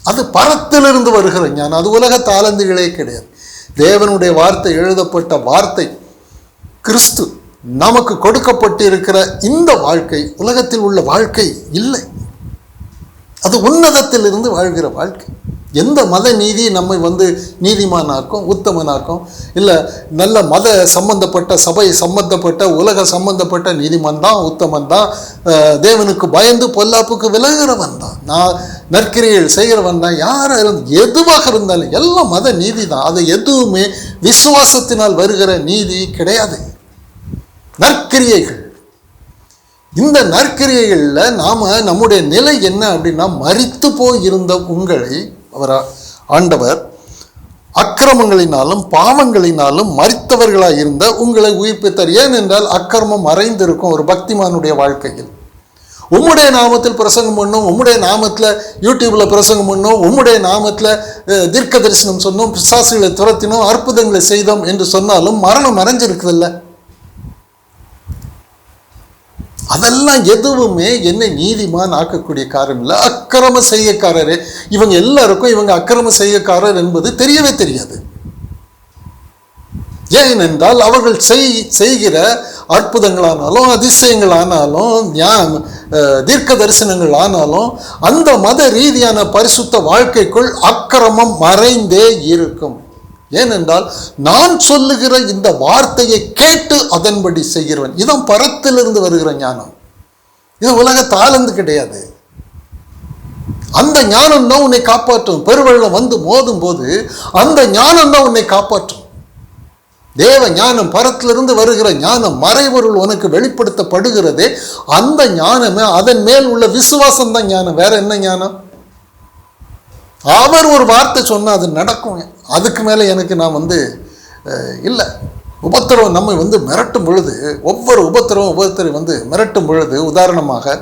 அது பரத்திலிருந்து வருகிற ஞானம். அது உலக தாளந்துகளே கிடையாது. தேவனுடைய வார்த்தை, எழுதப்பட்ட வார்த்தை, கிறிஸ்து நமக்கு கொடுக்கப்பட்டிருக்கிற இந்த வாழ்க்கை உலகத்தில் உள்ள வாழ்க்கை இல்லை. அது உன்னதத்திலிருந்து வாழ்கிற வாழ்க்கை. எந்த மத நீதி நம்மை நீதிமானாக்கும், உத்தமனாக்கும், இல்லை நல்ல மத சம்பந்தப்பட்ட, சபை சம்பந்தப்பட்ட, உலக சம்பந்தப்பட்ட நீதிமான் தான், உத்தமன் தான், தேவனுக்கு பயந்து பொல்லாப்புக்கு விலகிறவன் தான், நான் நற்கிரியைகள் செய்கிறவன் தான், யாராக எதுவாக இருந்தாலும் எல்லாம் மத நீதி தான். அது எதுவுமே விசுவாசத்தினால் வருகிற நீதி கிடையாது. நற்கிரியைகள். இந்த நற்கிரியைகளில் நம்முடைய நிலை என்ன அப்படின்னா, மரித்து போயிருந்த உங்களை ஆண்டவர் அக்கிரமங்களினாலும் பாவங்களினாலும் மரித்தவர்களாக இருந்த உங்களை உயிர்ப்பித்தார். ஏனென்றால் அக்கிரமம் மறைந்திருக்கும் ஒரு பக்திமானுடைய வாழ்க்கையில். உம்முடைய நாமத்தில் பிரசங்கம் பண்ணும், உம்முடைய நாமத்தில் யூடியூப்பில் பிரசங்கம் பண்ணோம், உம்முடைய நாமத்தில் தீர்க்க தரிசனம் சொன்னோம், பிசாசுகளை துரத்தினோம், அற்புதங்களை செய்தோம் என்று சொன்னாலும் மரணம் மறைஞ்சிருக்குதில்ல. அதெல்லாம் எதுவுமே என்னை நீதிமான் ஆக்கக்கூடிய காரியம் இல்லை. அக்கிரம செய்யக்காரரே, இவங்க எல்லாருக்கும் இவங்க அக்கிரம செய்யக்காரர் என்பது தெரியவே தெரியாது. ஏனென்றால் அவர்கள் செய்கிற அற்புதங்களானாலும், அதிசயங்களானாலும், தீர்க்க தரிசனங்கள் ஆனாலும் அந்த மத ரீதியான பரிசுத்த வாழ்க்கைக்குள் அக்கிரமம் மறைந்தே இருக்கும். ஏனென்றால் நான் சொல்லுகிற இந்த வார்த்தையை கேட்டு அதன்படி செய்கிறவன். இதான் பரத்திலிருந்து வருகிற ஞானம். இது உலக தாளந்து கிடையாது. அந்த ஞானம் தான் உன்னை காப்பாற்றும். பெருவெள்ளம் மோதும் போது அந்த ஞானம் தான் உன்னை காப்பாற்றும். தேவ ஞானம், பரத்திலிருந்து வருகிற ஞானம், மறைபொருள் உனக்கு வெளிப்படுத்தப்படுகிறதே அந்த ஞானமே. அதன் மேல் உள்ள விசுவாசம் தான் ஞானம். வேற என்ன ஞானம்? அவர் ஒரு வார்த்தை சொன்னால் அது நடக்கும். அதுக்கு மேலே எனக்கு நான் இல்லை. உபத்திரவம் நம்மை மிரட்டும் பொழுது, ஒவ்வொரு உபத்திரவம் மிரட்டும் பொழுது, உதாரணமாக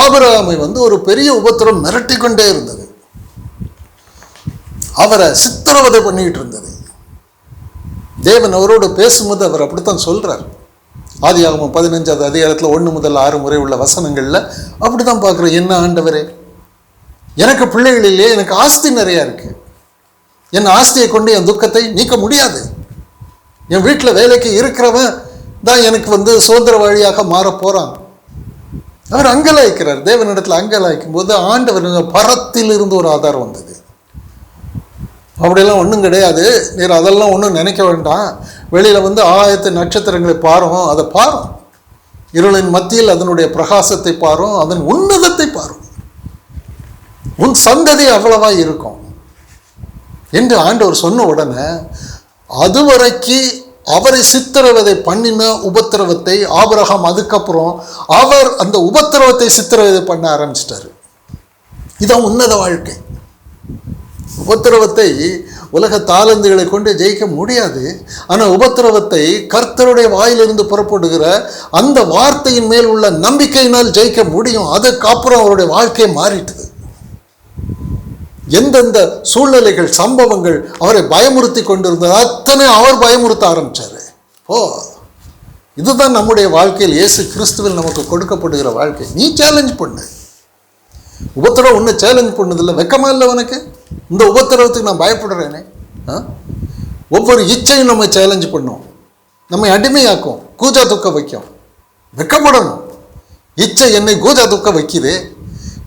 ஆபிரகாமை ஒரு பெரிய உபத்திரவம் மிரட்டி கொண்டே இருந்தது. அவரை சித்திரவதை பண்ணிக்கிட்டு இருந்தது. தேவன் அவரோடு பேசும்போது அவர் அப்படித்தான் சொல்றார். ஆதியாகமம் 15வது அதிகாரத்தில் 1 முதல் 6 முறை உள்ள வசனங்களில் அப்படித்தான் பார்க்குறேன். என்ன ஆண்டவரே, எனக்கு பிள்ளைகள் இல்லையே, எனக்கு ஆஸ்தி நிறையா இருக்கு, என் ஆஸ்தியை கொண்டு என் துக்கத்தை நீக்க முடியாது, என் வீட்டில் வேலைக்கு இருக்கிறவன் தான் எனக்கு சுதந்திர வழியாக மாற போறான். அவர் அங்கலாய்க்கிறார். தேவனிடத்தில் அங்கலாய்க்கும் போது ஆண்டவர் பரத்திலிருந்து ஒரு ஆதாரம் வந்தது. அப்படியெல்லாம் ஒன்றும் கிடையாது, நீர் அதெல்லாம் ஒன்றும் நினைக்க வேண்டாம், வெளியில் ஆயத்த நட்சத்திரங்களை பாரும், அதை பாரும், இருளின் மத்தியில் அதனுடைய பிரகாசத்தை பாரும், அதன் உன்னதத்தை பாரும், உன் சந்ததி அவ்வளவா இருக்கும் என்று ஆண்டவர் சொன்ன உடனே, அதுவரைக்கு அவரை சித்திரவதை பண்ணின உபத்திரவத்தை ஆபிரகாம் அதுக்கப்புறம் அவர் அந்த உபத்திரவத்தை சித்திரவதை பண்ண ஆரம்பிச்சிட்டாரு. இதான் உன்னத வாழ்க்கை. உபத்திரவத்தை உலக தாளந்துகளை கொண்டு ஜெயிக்க முடியாது. ஆனால் உபத்திரவத்தை கர்த்தருடைய வாயிலிருந்து புறப்படுகிற அந்த வார்த்தையின் மேல் உள்ள நம்பிக்கையினால் ஜெயிக்க முடியும். அதுக்கப்புறம் அவருடைய வாழ்க்கை மாறிட்டது. எந்தெந்த சூழ்நிலைகள், சம்பவங்கள் அவரை பயமுறுத்தி கொண்டிருந்தது அத்தனை அவர் பயமுறுத்த ஆரம்பிச்சாரு. இதுதான் நம்முடைய வாழ்க்கையில் இயேசு கிறிஸ்துவில் நமக்கு கொடுக்கப்படுகிற வாழ்க்கை. நீ சேலஞ்ச் பண்ணு. உபத்திரவம் ஒன்று சேலஞ்ச் பண்ணதில்லை. வெக்கமா இல்லை உனக்கு? இந்த உபத்திரவத்துக்கு நான் பயப்படுறேனே. ஒவ்வொரு இச்சையும் நம்ம சேலஞ்ச் பண்ணும், நம்மை அடிமையாக்கும், கூஜா துக்க வைக்கும். வெக்கப்படணும். இச்சை என்னை கூஜா துக்க வைக்குது,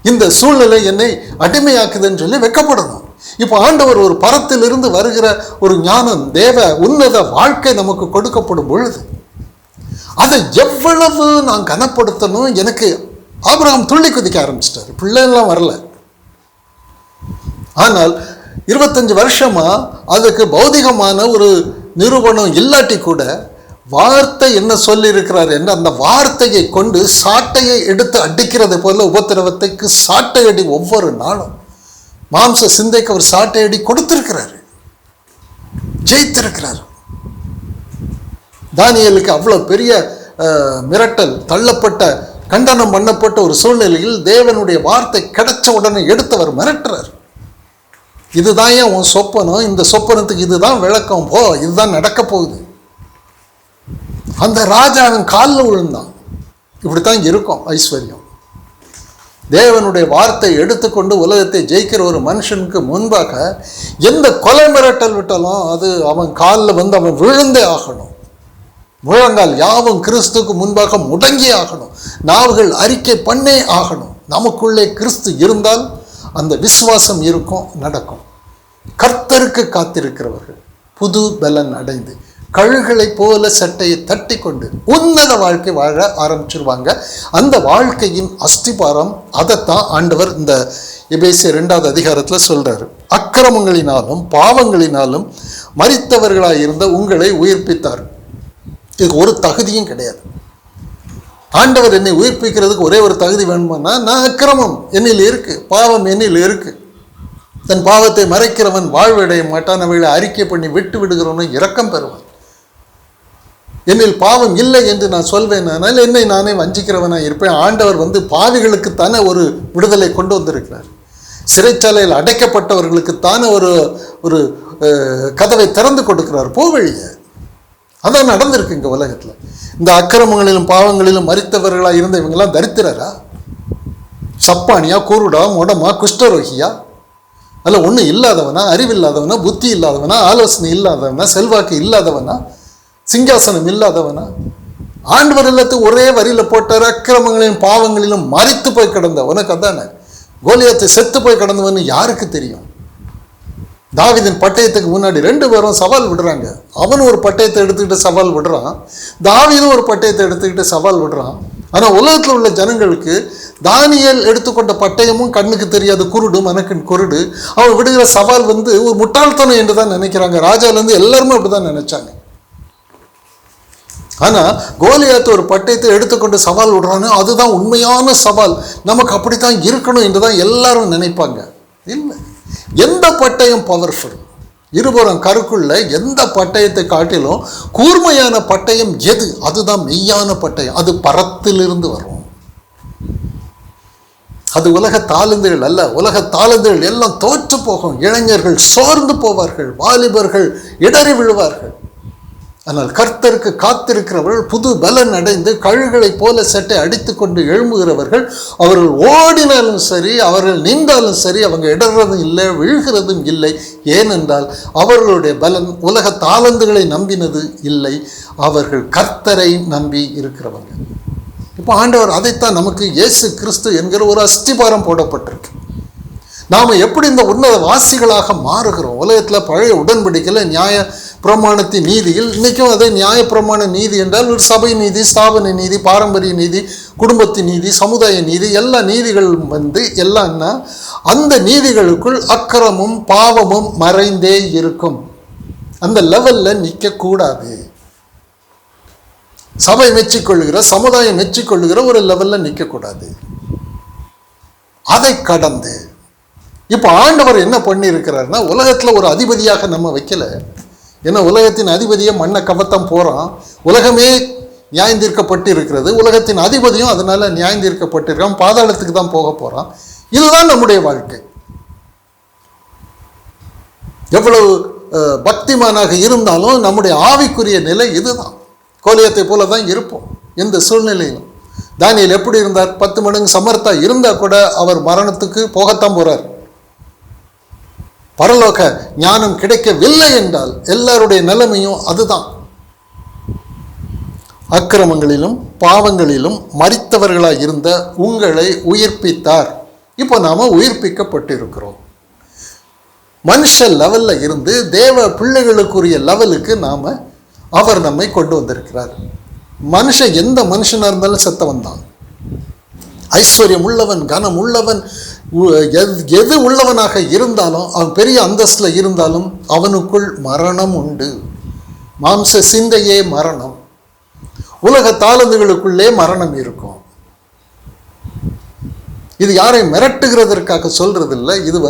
இந்த சூழ்நிலை என்னை அடிமையாக்குதுன்னு சொல்லி வெக்கப்படணும். இப்போ ஆண்டவர் ஒரு பரத்திலிருந்து வருகிற ஒரு ஞானம், தேவ உன்னத வாழ்க்கை நமக்கு கொடுக்கப்படும் பொழுது அதை எவ்வளவு நான் கனப்படுத்தணும். எனக்கு ஆபிரகாம் துள்ளி குதிக்க ஆரம்பிச்சிட்டாரு. பிள்ளைலாம் வரல. ஆனால் 25 வருஷமா அதுக்கு பௌதிகமான ஒரு நிரூபணம் இல்லாட்டி கூட வார்த்தை என்ன சொல்லி இருக்கிறார் என்று அந்த வார்த்தையை கொண்டு சாட்டையை எடுத்து அடிக்கிறது போல உபத்திரவத்தைக்கு சாட்டை அடி ஒவ்வொரு நாளும் மாம்ச சிந்தைக்கு அவர் சாட்டை அடி கொடுத்திருக்கிறார், ஜெயித்திருக்கிறார். தானியேலுக்கு அவ்வளோ பெரிய மிரட்டல், தள்ளப்பட்ட, கண்டனம் பண்ணப்பட்ட ஒரு சூழ்நிலையில் தேவனுடைய வார்த்தை கிடைச்ச உடனே எடுத்தவர் மிரட்டுறார். இதுதான் ஏன் உன் சொப்பனம், இந்த சொப்பனத்துக்கு இதுதான் விளக்கம், போ, இதுதான் நடக்க போகுது. அந்த ராஜா அவன் காலில் விழுந்தான். இப்படித்தான் இருக்கும் ஐஸ்வர்யம். தேவனுடைய வார்த்தை எடுத்துக்கொண்டு உலகத்தை ஜெயிக்கிற ஒரு மனுஷனுக்கு முன்பாக எந்த கொலை மிரட்டல் விட்டாலும் அது அவன் காலில் வந்து அவன் விழுந்தே ஆகணும். முழங்கால் யாவும் கிறிஸ்துக்கு முன்பாக முடங்கி ஆகணும். நாவுகள் அறிக்கை பண்ணே ஆகணும். நமக்குள்ளே கிறிஸ்து இருந்தால் அந்த விசுவாசம் இருக்கும், நடக்கும். கர்த்தருக்கு காத்திருக்கிறவர்கள் புது பலன் அடைந்து கழுகளை போல சட்டையை தட்டி கொண்டு உன்னத வாழ்க்கை வாழ ஆரம்பிச்சிருவாங்க. அந்த வாழ்க்கையின் அஸ்திபாரம் அதைத்தான் ஆண்டவர் இந்த எபேசியர் 2வது அதிகாரத்தில் சொல்றாரு. அக்கிரமங்களினாலும் பாவங்களினாலும் மரித்தவர்களாய் இருந்த உங்களை உயிர்ப்பித்தார். இதுக்கு ஒரு தகுதியும் கிடையாது. ஆண்டவர் என்னை உயிர்ப்பிக்கிறதுக்கு ஒரே ஒரு தகுதி வேணுமானா, நான் அக்கிரமம் என்னில் இருக்கு, பாவம் என்னில் இருக்கு. தன் பாவத்தை மறைக்கிறவன் வாழ்வடைய மாட்டான், அவைகளை அறிக்கை பண்ணி விட்டு விடுகிறவனும் இரக்கம் பெறுவான். என்னில் பாவம் இல்லை என்று நான் சொல்வேன், ஆனால் என்னை நானே வஞ்சிக்கிறவனாக இருப்பேன். ஆண்டவர் வந்து பாவிகளுக்குத்தானே ஒரு விடுதலை கொண்டு வந்திருக்கிறார். சிறைச்சாலையில் அடைக்கப்பட்டவர்களுக்குத்தானே ஒரு கதவை திறந்து கொடுக்கிறார், போவழிய. அதான் நடந்திருக்கு இங்கே உலகத்தில். இந்த அக்கிரமங்களிலும் பாவங்களிலும் மரித்தவர்களாக இருந்த இவங்கெல்லாம் தரித்திரரா, சப்பானியா, குருடா, முடமா, குஷ்டரோகியா, அல்ல ஒன்றும் இல்லாதவனா, அறிவில்லாதவனா, புத்தி இல்லாதவனா, ஆலோசனை இல்லாதவனா, செல்வாக்கு இல்லாதவனா, சிங்காசனம் இல்லாதவனா? ஆண்டவர் எல்லாத்தையும் ஒரே வரியில் போட்டார். அக்கிரமங்களிலும் பாவங்களிலும் மரித்து போய் கிடந்த உனக்கு அதானே. கோலியாத்தை செத்து போய் கிடந்தவன்னு யாருக்கு தெரியும்? தாவீதின் பட்டயத்துக்கு முன்னாடி 2 பேரும் சவால் விடுறாங்க. அவனும் ஒரு பட்டயத்தை எடுத்துக்கிட்டு சவால் விடுறான், தாவீதும் ஒரு பட்டயத்தை எடுத்துக்கிட்டு சவால் விடுறான். ஆனால் உலகத்தில் உள்ள ஜனங்களுக்கு தானியேல் எடுத்துக்கொண்ட பட்டயமும் கண்ணுக்கு தெரியாது, குருடு, மனக்கின் குருடு. அவன் விடுகிற சவால் வந்து ஒரு முட்டாள்தனம் என்று தான் நினைக்கிறாங்க. ராஜாலேருந்து எல்லாருமே அப்படி தான் நினைச்சாங்க. ஆனால் கோலியாத்து ஒரு பட்டயத்தை எடுத்துக்கொண்டு சவால் விடுறானோ அதுதான் உண்மையான சவால். நமக்கு அப்படித்தான் இருக்கணும் என்று தான் எல்லாரும் நினைப்பாங்க. இல்லை, எந்த பட்டயம் பவர்ஃபுல்? இருபுறம் கருக்குள்ள எந்த பட்டயத்தை காட்டிலும் கூர்மையான பட்டயம் எது? அதுதான் மெய்யான பட்டயம். அது பரத்திலிருந்து வரும். அது உலக தாளந்துகள் அல்ல. உலக தாளந்துகள் எல்லாம் தோற்று போகும். இளைஞர்கள் சோர்ந்து போவார்கள், வாலிபர்கள் இடறி விழுவார்கள். ஆனால் கர்த்தருக்கு காத்திருக்கிறவர்கள் புது பலன் அடைந்து கழுகளை போல சட்டை அடித்து கொண்டு எழும்புகிறவர்கள். அவர்கள் ஓடினாலும் சரி, அவர்கள் நின்றாலும் சரி, அவங்க இடறதும் இல்லை, விழுகிறதும் இல்லை. ஏனென்றால் அவர்களுடைய பலன் உலக தாளந்துகளை நம்பினது இல்லை, அவர்கள் கர்த்தரை நம்பி இருக்கிறவங்க. இப்போ ஆண்டவர் அதைத்தான் நமக்கு இயேசு கிறிஸ்து என்கிற ஒரு அஸ்திபாரம் போடப்பட்டிருக்கு. நாம் எப்படி இந்த உன்னத வாசிகளாக மாறுகிறோம்? உலகத்தில் பழைய உடன்படிக்கையில் நியாய பிரமாணத்தின் நீதியில் இன்றைக்கும் அதே நியாய பிரமாண நீதி என்றால் ஒரு சபை நீதி, ஸ்தாபன நீதி, பாரம்பரிய நீதி, குடும்பத்தின் நீதி, சமுதாய நீதி, எல்லா நீதிகளும் வந்து எல்லாம்னா அந்த நீதிகளுக்குள் அக்கிரமும் பாவமும் மறைந்தே இருக்கும். அந்த லெவலில் நிற்கக்கூடாது. சபை மெச்சிக்கொள்ளுகிற, சமுதாயம் மெச்சிக்கொள்ளுகிற ஒரு லெவலில் நிற்கக்கூடாது. அதை கடந்து இப்போ ஆண்டவர் என்ன பண்ணி இருக்கிறாருன்னா, உலகத்தில் ஒரு அதிபதியாக நம்ம வைக்கல. ஏன்னா உலகத்தின் அதிபதியை மண்ணை கவத்தம் போகிறான். உலகமே நியாயந்தீர்க்கப்பட்டு இருக்கிறது. உலகத்தின் அதிபதியும் அதனால நியாயந்தீர்க்கப்பட்டிருக்கான். பாதாளத்துக்கு தான் போக போகிறான். இதுதான் நம்முடைய வாழ்க்கை. எவ்வளவு பக்திமானாக இருந்தாலும் நம்முடைய ஆவிக்குரிய நிலை இதுதான். கோலியத்தை போல தான் இருப்போம் எந்த சூழ்நிலையிலும். தானியேல் எப்படி இருந்தார்? 10 மடங்கு சமர்த்தா இருந்தால் கூட அவர் மரணத்துக்கு போகத்தான் போகிறார். பரலோக ஞானம் கிடைக்கவில்லை என்றால் எல்லாருடைய நிலைமையும் அதுதான். அக்கிரமங்களிலும் பாவங்களிலும் மரித்தவர்களாக இருந்த உங்களை உயிர்ப்பித்தார். இப்போ நாம உயிர்ப்பிக்கப்பட்டிருக்கிறோம். மனுஷ லெவலில் இருந்து தேவ பிள்ளைகளுக்குரிய லெவலுக்கு அவர் நம்மை கொண்டு வந்திருக்கிறார். மனுஷன் எந்த மனுஷனாக இருந்தாலும் செத்தவன் தான். ஐஸ்வர்யம் உள்ளவன், கனம் உள்ளவன், எது உள்ளவனாக இருந்தாலும், அவன் பெரிய அந்தஸ்தில் இருந்தாலும் அவனுக்குள் மரணம் உண்டு. மாம்ச சிந்தையே மரணம். உலக தாளந்துகளுக்குள்ளே மரணம் இருக்கும். இது யாரையும் மிரட்டுகிறதற்காக சொல்றதில்லை. இது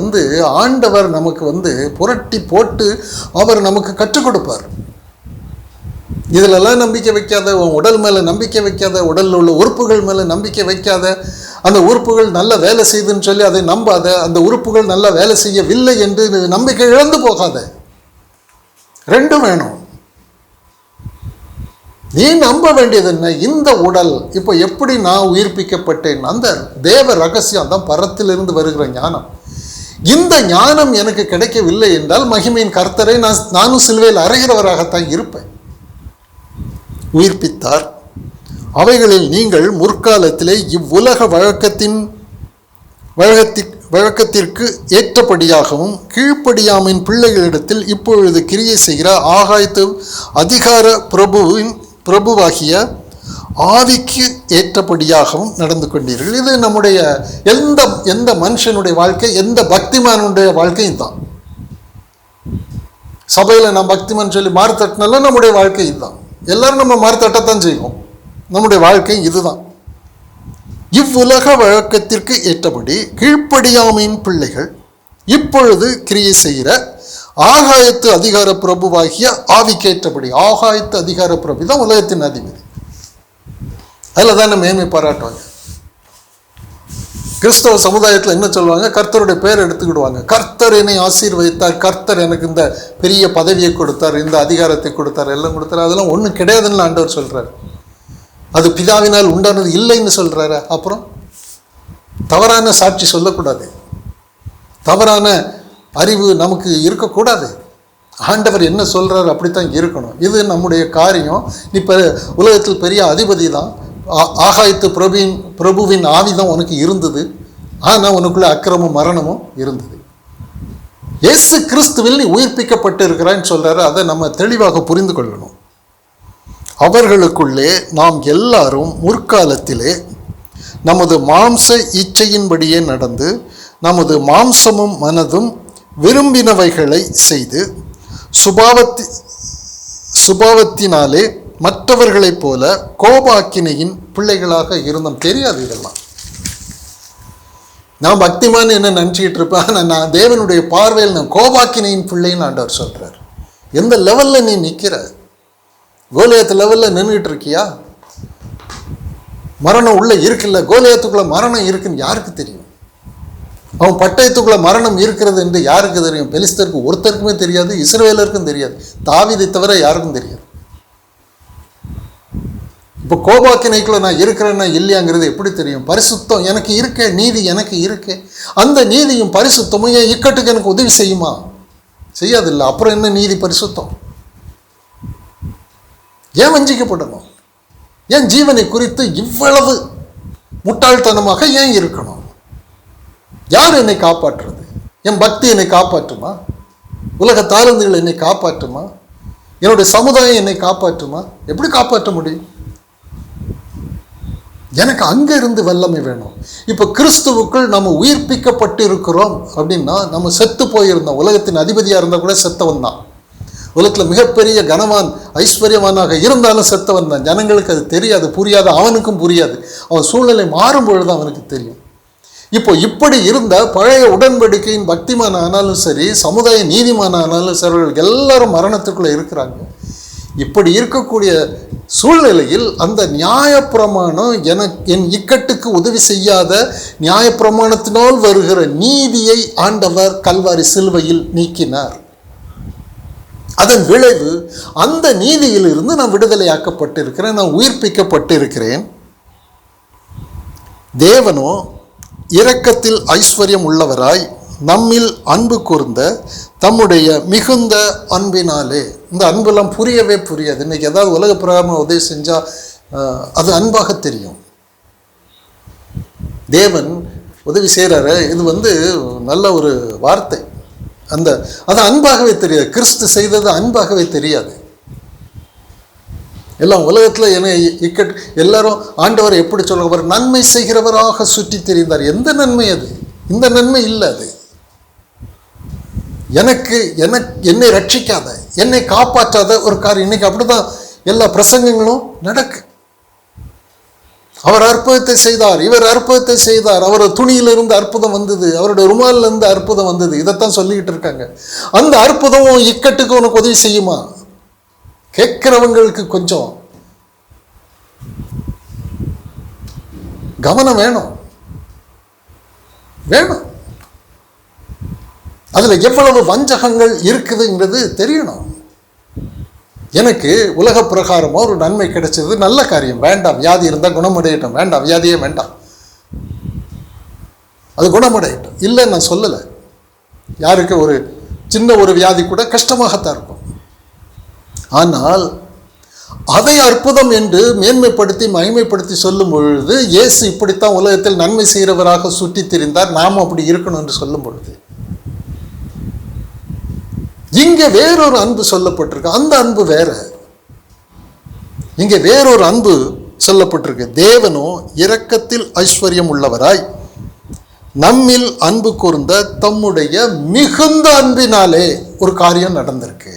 ஆண்டவர் நமக்கு புரட்டி போட்டு அவர் நமக்கு கற்றுக் கொடுப்பார். இதிலெல்லாம் நம்பிக்கை வைக்காத, உடல் மேலே நம்பிக்கை வைக்காத, உடலில் உள்ள உறுப்புகள் மேலே நம்பிக்கை வைக்காத, அந்த உறுப்புகள் நல்ல வேலை செய்யுதுன்னு சொல்லி அதை நம்பாத, அந்த உறுப்புகள் நல்லா வேலை செய்யவில்லை என்று நம்பிக்கை இழந்து போகாத. ரெண்டும் வேணும். நீ நம்ப வேண்டியது என்ன? இந்த உடல் இப்போ எப்படி நான் உயிர்ப்பிக்கப்பட்டேன், அந்த தேவ ரகசியம் தான் பரத்திலிருந்து வருகிற ஞானம். இந்த ஞானம் எனக்கு கிடைக்கவில்லை என்றால் மகிமையின் கர்த்தரை நானும் சிலுவையில் அறைகிறவராகத்தான் இருப்பேன். உயிர்ப்பித்தார். அவைகளில் நீங்கள் முற்காலத்திலே இவ்வுலக வழக்கத்திற்கு ஏற்றபடியாகவும் கீழ்ப்படியாமின் பிள்ளைகளிடத்தில் இப்பொழுது கிரியை செய்கிற ஆகாயத்து அதிகார பிரபுவாகிய ஆவிக்கு ஏற்றபடியாகவும் நடந்து கொண்டீர்கள். இது நம்முடைய எந்த மனுஷனுடைய வாழ்க்கை, எந்த பக்திமானுடைய வாழ்க்கையும் தான். சபையில் நான் பக்திமான் சொல்லி மாறுத்தட்டினாலும் நம்முடைய வாழ்க்கை இதுதான். எல்லாரும் நம்ம மாறுத்தட்டத்தான் செய்வோம். நம்முடைய வாழ்க்கை இதுதான். இவ்வுலக வழக்கத்திற்கு ஏற்றபடி கீழ்ப்படியாமையின் பிள்ளைகள் இப்பொழுது கிரியை செய்கிற ஆகாயத்து அதிகார பிரபுவாகிய ஆவிக்கு ஏற்றபடி. ஆகாயத்து அதிகார பிரபு தான் உலகத்தின் அதிபதி. அதில் தான் மேன்மை பாராட்டுவாங்க. கிறிஸ்தவ சமுதாயத்தில் என்ன சொல்லுவாங்க? கர்த்தருடைய பேர் எடுத்துக்கிடுவாங்க. கர்த்தர் என்னை ஆசீர்வதித்தார், கர்த்தர் எனக்கு இந்த பெரிய பதவியை கொடுத்தார், இந்த அதிகாரத்தை கொடுத்தார், எல்லாம் கொடுத்தார். அதெல்லாம் ஒன்றும் கிடையாதுன்னு ஆண்டவர் சொல்கிறார். அது பிதாவினால் உண்டானது இல்லைன்னு சொல்கிறாரு. அப்புறம் தவறான சாட்சி சொல்லக்கூடாது, தவறான அறிவு நமக்கு இருக்கக்கூடாது. ஆண்டவர் என்ன சொல்கிறார் அப்படித்தான் இருக்கணும். இது நம்முடைய காரியம். இப்போ உலகத்தில் பெரிய அதிபதி தான், ஆகாயத்து பிரபுவின் ஆவிதான் உனக்கு இருந்தது. ஆனால் உனக்குள்ள அக்கிரமும் மரணமும் இருந்தது. இயேசு கிறிஸ்துவில் நீ உயிர்ப்பிக்கப்பட்டு இருக்கிறான்னு சொல்கிறாரு. அதை நம்ம தெளிவாக புரிந்து கொள்ளணும். அவர்களுக்குள்ளே நாம் எல்லாரும் முற்காலத்திலே நமது மாம்ச இச்சையின்படியே நடந்து நமது மாம்சமும் மனதும் விரும்பினவைகளை செய்து சுபாவத்தினாலே மற்றவர்களைப் போல கோபாக்கினையின் பிள்ளைகளாக இருந்தோம். தெரியாது இதெல்லாம். நான் பக்திமான் என்ன நினச்சிக்கிட்டு இருப்பேன். நான் தேவனுடைய பார்வையில் நான் கோபாக்கினையின் பிள்ளைன்னு ஆண்டவர் சொல்கிறார். எந்த லெவலில் நீ நிற்கிற? கோலியாத்து லெவலில் நின்றுட்டு இருக்கியா? மரணம் உள்ள இருக்குல்ல. கோலியாத்துக்குள்ள மரணம் இருக்குன்னு யாருக்கு தெரியும்? அவன் பட்டயத்துக்குள்ள மரணம் இருக்கிறது என்று யாருக்கு தெரியும்? பெலிஸ்தருக்கு ஒருத்தருக்குமே தெரியாது, இஸ்ரவேலருக்கும் தெரியாது, தாவீதை தவிர யாருக்கும் தெரியாது. இப்போ கோபாக்கினைக்குள்ள நான் இருக்கிறேன்னா இல்லையாங்கிறது எப்படி தெரியும்? பரிசுத்தம் எனக்கு இருக்க, நீதி எனக்கு இருக்கு. அந்த நீதியும் பரிசுத்தமும் என் இக்கட்டுக்கு எனக்கு உதவி செய்யுமா? செய்யாதில்லை. அப்புறம் என்ன நீதி பரிசுத்தம்? ஏன் வஞ்சிக்கப்படணும்? ஏன் ஜீவனை குறித்து இவ்வளவு முட்டாள்தனமாக ஏன் இருக்கணும்? யார் என்னை காப்பாற்றுறது? என் பக்தி என்னை காப்பாற்றுமா? உலக தாழ்ந்துகள் என்னை காப்பாற்றுமா? என்னுடைய சமுதாயம் என்னை காப்பாற்றுமா? எப்படி காப்பாற்ற முடியும்? எனக்கு அங்கிருந்து வல்லமை வேணும். இப்போ கிறிஸ்துவுக்குள் நம்ம உயிர்ப்பிக்கப்பட்டு இருக்கிறோம் அப்படின்னா நம்ம செத்து போயிருந்தோம். உலகத்தின் அதிபதியாக இருந்தால் கூட செத்தவன் தான். உலகத்தில் மிகப்பெரிய கனவான் ஐஸ்வர்யவானாக இருந்தாலும் செத்தவன் தான். ஜனங்களுக்கு அது தெரியாது, புரியாது, அவனுக்கும் புரியாது. அவன் சூழ்நிலை மாறும்பொழுது அவனுக்கு தெரியும். இப்போ இப்படி இருந்த பழைய உடன்படிக்கையின் பக்திமான ஆனாலும் சரி, சமுதாய நீதிமான ஆனாலும் சரி, எல்லாரும் மரணத்துக்குள்ளே இருக்கிறாங்க. இப்படி இருக்கக்கூடிய சூழ்நிலையில் அந்த நியாயப்பிரமாணம் என் இக்கட்டுக்கு உதவி செய்யாத நியாயப்பிரமாணத்தினால் வருகிற நீதியை ஆண்டவர் கல்வாரி சிலுவையில் நீக்கினார். அதன் விளைவு அந்த நீதியிலிருந்து நான் விடுதலையாக்கப்பட்டிருக்கிறேன், நான் உயிர்ப்பிக்கப்பட்டிருக்கிறேன். தேவனோ இரக்கத்தில் ஐஸ்வர்யம் உள்ளவராய் நம்மில் அன்பு கூர்ந்த தம்முடைய மிகுந்த அன்பினாலே. இந்த அன்பெல்லாம் புரியவே புரியாது. இன்னைக்கு ஏதாவது உலக பிரகாரமாக உதவி செஞ்சால் அது அன்பாக தெரியும். தேவன் உதவி செய்கிறாரு, இது நல்ல ஒரு வார்த்தை. அது அன்பாகவே தெரியாது. கிறிஸ்து செய்தது அன்பாகவே தெரியாது. எல்லாம் உலகத்தில் என்ன எல்லாரும் ஆண்டவர் எப்படி சொல்ல, அவர் நன்மை செய்கிறவராக சுற்றி தெரிந்தார். எந்த நன்மை அது? இந்த நன்மை இல்லை. அது என்னை ரட்சிக்காத, என்னை காப்பாற்றாத ஒரு காரியம். இன்னைக்கு அப்படிதான் எல்லா பிரசங்கங்களும் நடக்கு. அவர் அற்புதத்தை செய்தார், இவர் அற்புதத்தை செய்தார், அவர் துணியிலிருந்து அற்புதம் வந்தது, அவருடைய ருமாலிலிருந்து அற்புதம் வந்தது, இதைத்தான் சொல்லிக்கிட்டு இருக்காங்க. அந்த அற்புதம் இக்கட்டுக்கு உனக்கு உதவி செய்யுமா? கேட்கிறவங்களுக்கு கொஞ்சம் கவனம் வேணும். அதுல எவ்வளவு வஞ்சகங்கள் இருக்குதுங்கிறது தெரியணும். எனக்கு உலக பிரகாரமாக ஒரு நன்மை கிடைச்சது, நல்ல காரியம், வேண்டாம். வியாதி இருந்தால் குணமடையட்டும், வேண்டாம், வியாதியே வேண்டாம், அது குணமடையட்டும். இல்லைன்னு நான் சொல்லலை. யாருக்கு ஒரு சின்ன ஒரு வியாதி கூட கஷ்டமாகத்தான் இருக்கும். ஆனால் அதை அற்புதம் என்று மேன்மைப்படுத்தி மகிமைப்படுத்தி சொல்லும் பொழுது, இயேசு இப்படித்தான் உலகத்தில் நன்மை செய்கிறவராக சுற்றி திரிந்தார், நாம் அப்படி இருக்கணும் என்று சொல்லும் பொழுது, இங்கே வேறொரு அன்பு சொல்லப்பட்டிருக்கு. அந்த அன்பு வேற. இங்கே வேறொரு அன்பு சொல்லப்பட்டிருக்கு. தேவனோ இரக்கத்தில் ஐஸ்வர்யம் உள்ளவராய் நம்மில் அன்பு கூர்ந்த தம்முடைய மிகுந்த அன்பினாலே ஒரு காரியம் நடந்திருக்கு.